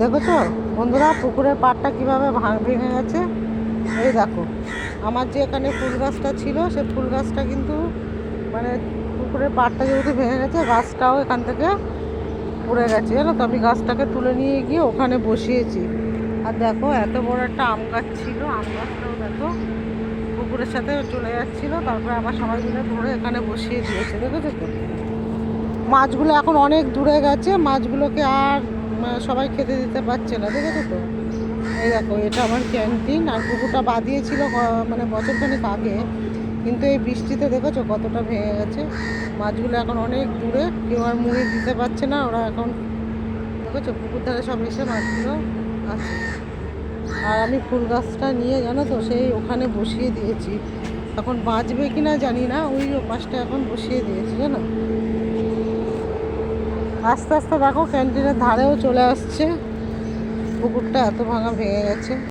দেখেছো বন্ধুরা, পুকুরের পাড়টা কিভাবে ভেঙে গেছে। এই দেখো, আমার যে এখানে ফুল গাছটা ছিল সে ফুল গাছটা কিন্তু মানে পুকুরের পাড়টা যেহেতু ভেঙে গেছে, গাছটাও এখান থেকে পড়ে গেছে জানো তো। আমি গাছটাকে তুলে নিয়ে গিয়ে ওখানে বসিয়েছি। আর দেখো, এত বড় একটা আম গাছ ছিল, আম গাছটাও দেখো পুকুরের সাথে চলে যাচ্ছিলো। তারপরে আবার সবাই মিলে ধরে এখানে বসিয়ে দিয়েছে, দেখেছো তো। মাছগুলো এখন অনেক দূরে গেছে, মাছগুলোকে আর সবাই খেতে দিতে পারছে না, দেখেছো তো। এই দেখো, এটা আমার ক্যান্টিন। আর পুকুরটা বাঁধিয়েছিল মানে বছরখানেক আগে, কিন্তু এই বৃষ্টিতে দেখেছো কতটা ভেঙে গেছে। মাছগুলো এখন অনেক দূরে, কেউ আর মুড়ি দিতে পারছে না। ওরা এখন দেখেছো পুকুর ধারে সব এসে মাছগুলো আছে। আর আমি ফুল গাছটা নিয়ে জানো তো সেই ওখানে বসিয়ে দিয়েছি। এখন বাঁচবে কি না জানি না, ওই পাশটা এখন বসিয়ে দিয়েছি জানো। আস্তে আস্তে দেখো ক্যান্টিনের ধারেও চলে আসছে, পুকুরটা এত ভাঙা ভেঙে গেছে।